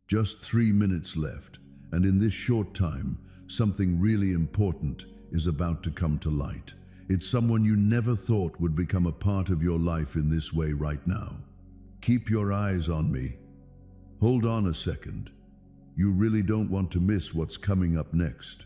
Just 3 minutes left, and in this short time, something really important is about to come to light. It's someone you never thought would become a part of your life in this way right now. Keep your eyes on me. Hold on a second. You really don't want to miss what's coming up next.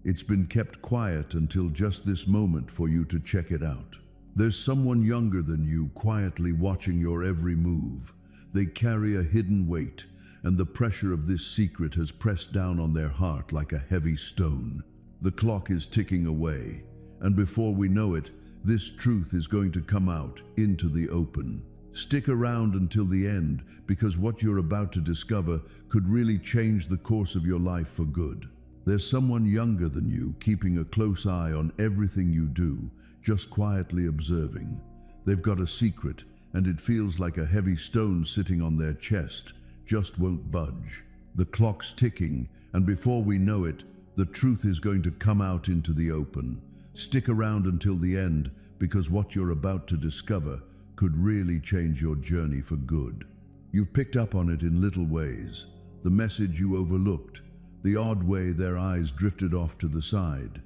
It's been kept quiet until just this moment for you to check it out. There's someone younger than you quietly watching your every move. They carry a hidden weight, and the pressure of this secret has pressed down on their heart like a heavy stone. The clock is ticking away, and before we know it, this truth is going to come out into the open. Stick around until the end, because what you're about to discover could really change the course of your life for good. There's someone younger than you keeping a close eye on everything you do, just quietly observing. They've got a secret, and it feels like a heavy stone sitting on their chest, just won't budge. The clock's ticking, and before we know it, the truth is going to come out into the open. Stick around until the end, because what you're about to discover could really change your journey for good. You've picked up on it in little ways. The message you overlooked, the odd way their eyes drifted off to the side.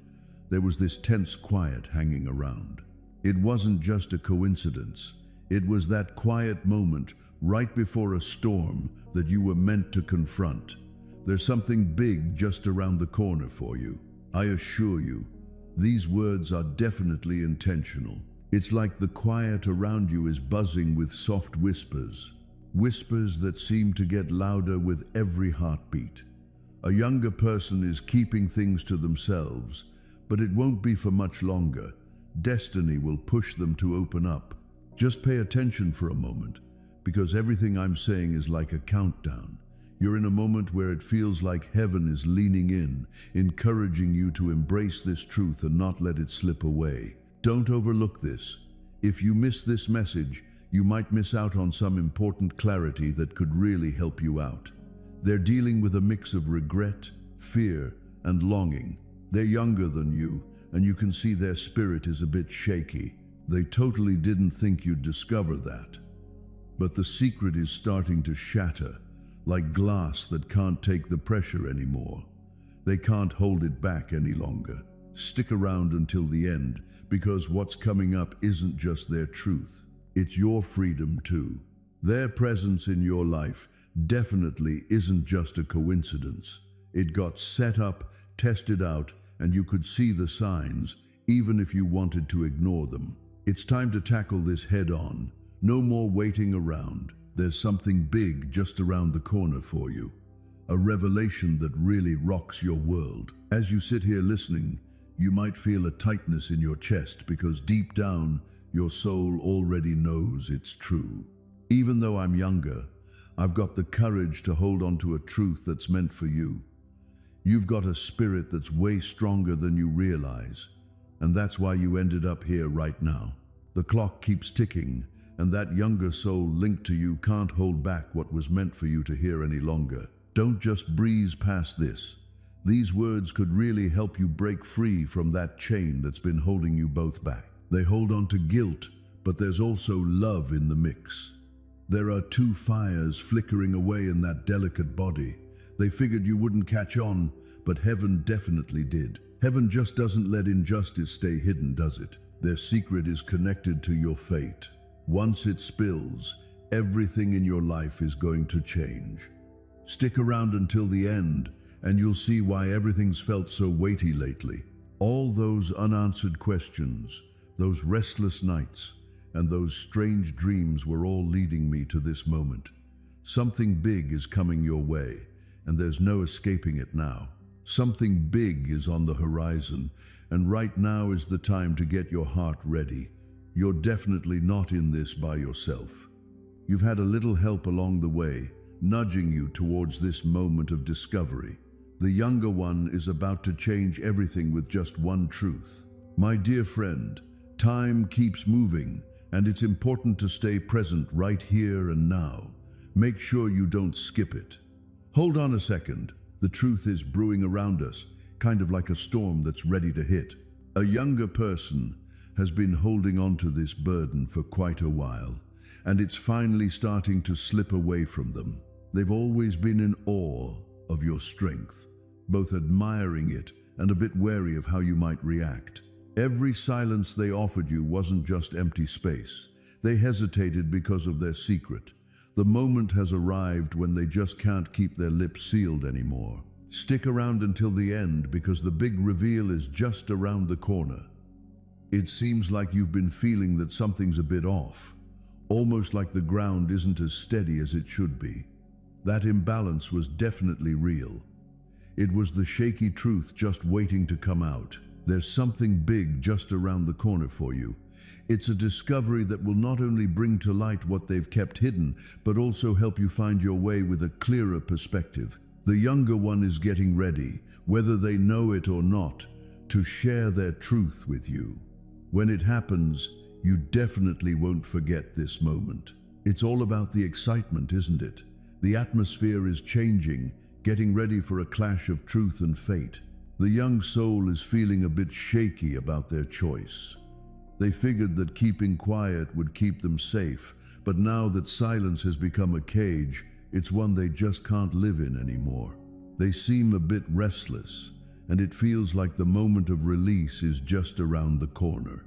There was this tense quiet hanging around. It wasn't just a coincidence. It was that quiet moment right before a storm that you were meant to confront. There's something big just around the corner for you. I assure you, these words are definitely intentional. It's like the quiet around you is buzzing with soft whispers. Whispers that seem to get louder with every heartbeat. A younger person is keeping things to themselves, but it won't be for much longer. Destiny will push them to open up. Just pay attention for a moment, because everything I'm saying is like a countdown. You're in a moment where it feels like heaven is leaning in, encouraging you to embrace this truth and not let it slip away. Don't overlook this. If you miss this message, you might miss out on some important clarity that could really help you out. They're dealing with a mix of regret, fear, and longing. They're younger than you, and you can see their spirit is a bit shaky. They totally didn't think you'd discover that. But the secret is starting to shatter, like glass that can't take the pressure anymore. They can't hold it back any longer. Stick around until the end, because what's coming up isn't just their truth. It's your freedom too. Their presence in your life definitely isn't just a coincidence. It got set up, tested out, and you could see the signs, even if you wanted to ignore them. It's time to tackle this head on. No more waiting around. There's something big just around the corner for you. A revelation that really rocks your world. As you sit here listening, you might feel a tightness in your chest because deep down, your soul already knows it's true. Even though I'm younger, I've got the courage to hold on to a truth that's meant for you. You've got a spirit that's way stronger than you realize, and that's why you ended up here right now. The clock keeps ticking, and that younger soul linked to you can't hold back what was meant for you to hear any longer. Don't just breeze past this. These words could really help you break free from that chain that's been holding you both back. They hold on to guilt, but there's also love in the mix. There are two fires flickering away in that delicate body. They figured you wouldn't catch on, but heaven definitely did. Heaven just doesn't let injustice stay hidden, does it? Their secret is connected to your fate. Once it spills, everything in your life is going to change. Stick around until the end, and you'll see why everything's felt so weighty lately. All those unanswered questions, those restless nights, and those strange dreams were all leading me to this moment. Something big is coming your way, and there's no escaping it now. Something big is on the horizon, and right now is the time to get your heart ready. You're definitely not in this by yourself. You've had a little help along the way, nudging you towards this moment of discovery. The younger one is about to change everything with just one truth. My dear friend, time keeps moving, and it's important to stay present right here and now. Make sure you don't skip it. Hold on a second. The truth is brewing around us, kind of like a storm that's ready to hit. A younger person has been holding on to this burden for quite a while, and it's finally starting to slip away from them. They've always been in awe of your strength, both admiring it and a bit wary of how you might react. Every silence they offered you wasn't just empty space. They hesitated because of their secret. The moment has arrived when they just can't keep their lips sealed anymore. Stick around until the end because the big reveal is just around the corner. It seems like you've been feeling that something's a bit off, almost like the ground isn't as steady as it should be. That imbalance was definitely real. It was the shaky truth just waiting to come out. There's something big just around the corner for you. It's a discovery that will not only bring to light what they've kept hidden, but also help you find your way with a clearer perspective. The younger one is getting ready, whether they know it or not, to share their truth with you. When it happens, you definitely won't forget this moment. It's all about the excitement, isn't it? The atmosphere is changing, getting ready for a clash of truth and fate. The young soul is feeling a bit shaky about their choice. They figured that keeping quiet would keep them safe, but now that silence has become a cage, it's one they just can't live in anymore. They seem a bit restless, and it feels like the moment of release is just around the corner.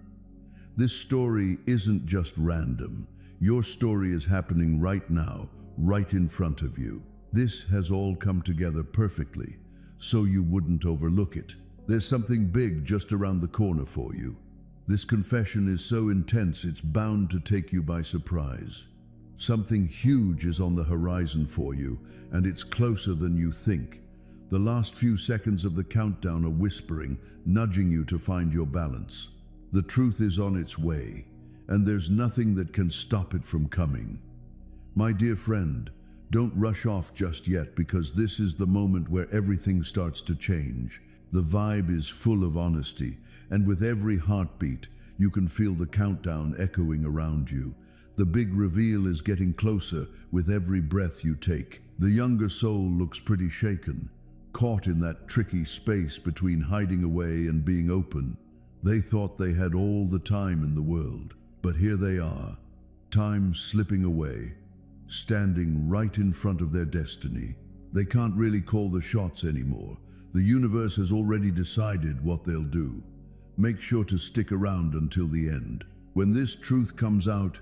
This story isn't just random. Your story is happening right now, right in front of you. This has all come together perfectly, so you wouldn't overlook it. There's something big just around the corner for you. This confession is so intense it's bound to take you by surprise. Something huge is on the horizon for you, and it's closer than you think. The last few seconds of the countdown are whispering, nudging you to find your balance. The truth is on its way, and there's nothing that can stop it from coming. My dear friend, don't rush off just yet, because this is the moment where everything starts to change. The vibe is full of honesty, and with every heartbeat, you can feel the countdown echoing around you. The big reveal is getting closer with every breath you take. The younger soul looks pretty shaken, caught in that tricky space between hiding away and being open. They thought they had all the time in the world, but here they are, time slipping away, standing right in front of their destiny. They can't really call the shots anymore. The universe has already decided what they'll do. Make sure to stick around until the end. When this truth comes out,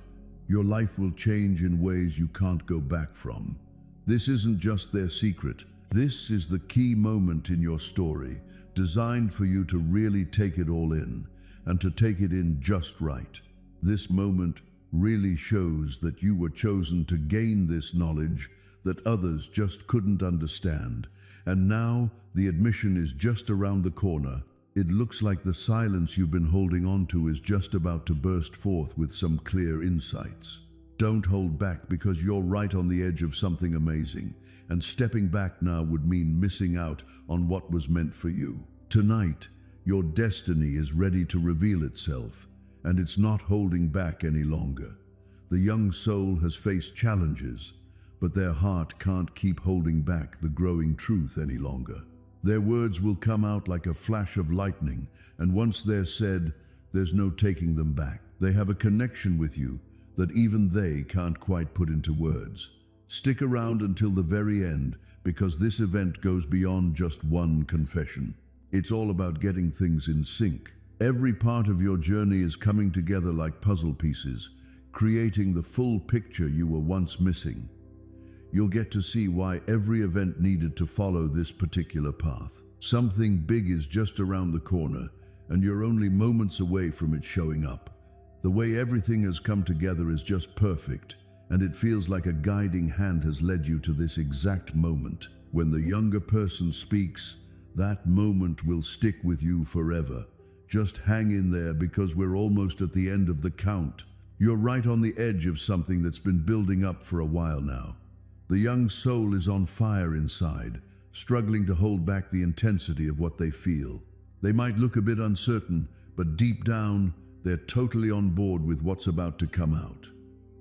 your life will change in ways you can't go back from. This isn't just their secret. This is the key moment in your story, designed for you to really take it all in, and to take it in just right. This moment really shows that you were chosen to gain this knowledge that others just couldn't understand. And now the admission is just around the corner. It looks like the silence you've been holding on to is just about to burst forth with some clear insights. Don't hold back, because you're right on the edge of something amazing, and stepping back now would mean missing out on what was meant for you. Tonight, your destiny is ready to reveal itself, and it's not holding back any longer. The young soul has faced challenges, but their heart can't keep holding back the growing truth any longer. Their words will come out like a flash of lightning, and once they're said, there's no taking them back. They have a connection with you that even they can't quite put into words. Stick around until the very end, because this event goes beyond just one confession. It's all about getting things in sync. Every part of your journey is coming together like puzzle pieces, creating the full picture you were once missing. You'll get to see why every event needed to follow this particular path. Something big is just around the corner, and you're only moments away from it showing up. The way everything has come together is just perfect, and it feels like a guiding hand has led you to this exact moment. When the younger person speaks, that moment will stick with you forever. Just hang in there, because we're almost at the end of the count. You're right on the edge of something that's been building up for a while now. The young soul is on fire inside, struggling to hold back the intensity of what they feel. They might look a bit uncertain, but deep down, they're totally on board with what's about to come out.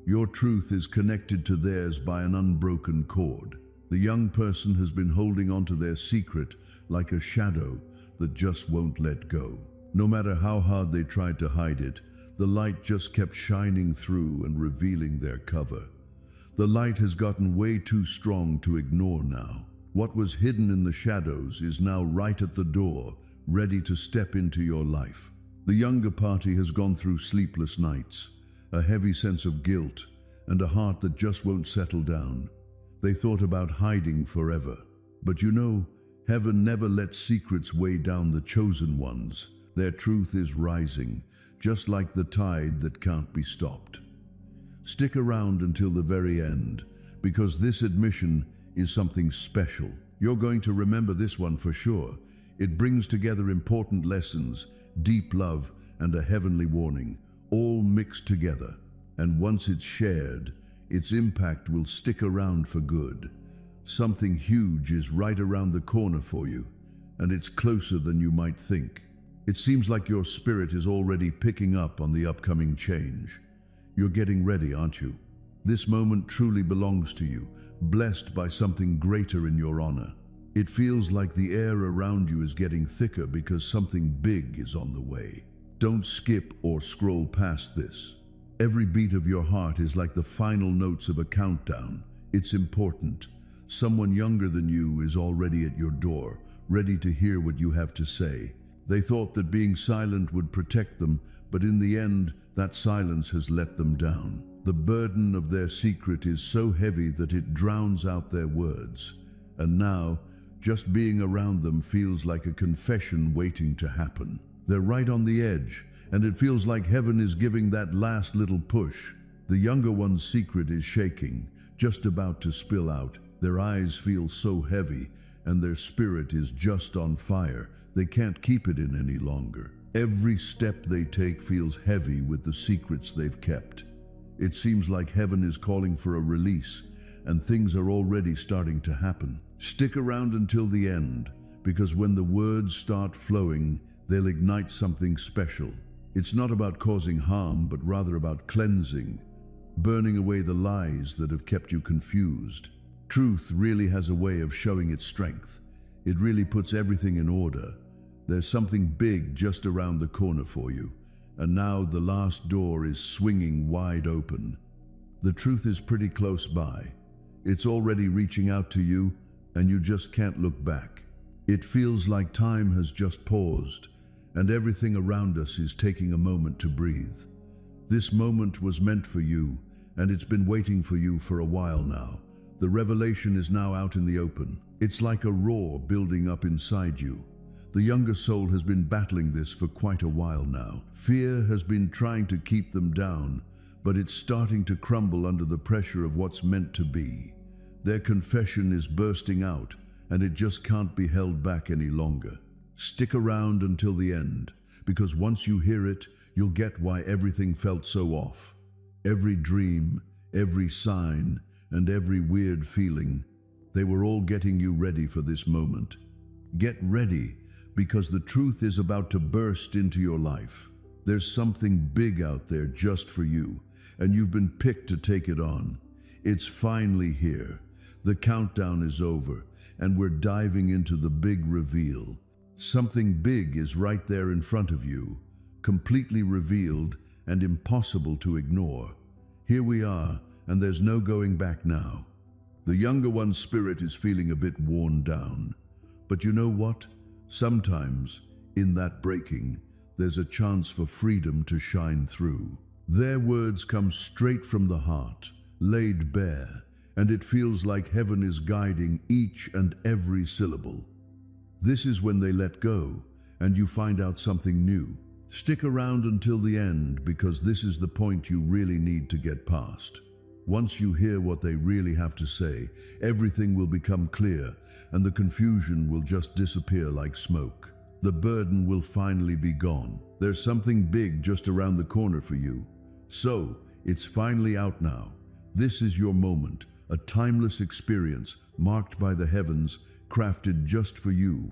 Your truth is connected to theirs by an unbroken cord. The young person has been holding onto their secret like a shadow that just won't let go. No matter how hard they tried to hide it, the light just kept shining through and revealing their cover. The light has gotten way too strong to ignore now. What was hidden in the shadows is now right at the door, ready to step into your life. The younger party has gone through sleepless nights, a heavy sense of guilt, and a heart that just won't settle down. They thought about hiding forever. But you know, heaven never lets secrets weigh down the chosen ones. Their truth is rising, just like the tide that can't be stopped. Stick around until the very end, because this admission is something special. You're going to remember this one for sure. It brings together important lessons, deep love, and a heavenly warning, all mixed together. And once it's shared, its impact will stick around for good. Something huge is right around the corner for you, and it's closer than you might think. It seems like your spirit is already picking up on the upcoming change. You're getting ready, aren't you? This moment truly belongs to you, blessed by something greater in your honor. It feels like the air around you is getting thicker because something big is on the way. Don't skip or scroll past this. Every beat of your heart is like the final notes of a countdown. It's important. Someone younger than you is already at your door, ready to hear what you have to say. They thought that being silent would protect them, but in the end, that silence has let them down. The burden of their secret is so heavy that it drowns out their words. And now, just being around them feels like a confession waiting to happen. They're right on the edge, and it feels like heaven is giving that last little push. The younger one's secret is shaking, just about to spill out. Their eyes feel so heavy, and their spirit is just on fire. They can't keep it in any longer. Every step they take feels heavy with the secrets they've kept. It seems like heaven is calling for a release, and things are already starting to happen. Stick around until the end, because when the words start flowing, they'll ignite something special. It's not about causing harm, but rather about cleansing, burning away the lies that have kept you confused. Truth really has a way of showing its strength. It really puts everything in order. There's something big just around the corner for you, and now the last door is swinging wide open. The truth is pretty close by. It's already reaching out to you, and you just can't look back. It feels like time has just paused, and everything around us is taking a moment to breathe. This moment was meant for you, and it's been waiting for you for a while now. The revelation is now out in the open. It's like a roar building up inside you. The younger soul has been battling this for quite a while now. Fear has been trying to keep them down, but it's starting to crumble under the pressure of what's meant to be. Their confession is bursting out, and it just can't be held back any longer. Stick around until the end, because once you hear it, you'll get why everything felt so off. Every dream, every sign, and every weird feeling, they were all getting you ready for this moment. Get ready, because the truth is about to burst into your life. There's something big out there just for you, and you've been picked to take it on. It's finally here. The countdown is over, and we're diving into the big reveal. Something big is right there in front of you, completely revealed and impossible to ignore. Here we are, and there's no going back now. The younger one's spirit is feeling a bit worn down. But you know what? Sometimes, in that breaking, there's a chance for freedom to shine through. Their words come straight from the heart, laid bare, and it feels like heaven is guiding each and every syllable. This is when they let go, and you find out something new. Stick around until the end, because this is the point you really need to get past. Once you hear what they really have to say, everything will become clear, and the confusion will just disappear like smoke. The burden will finally be gone. There's something big just around the corner for you. So, it's finally out now. This is your moment, a timeless experience marked by the heavens, crafted just for you.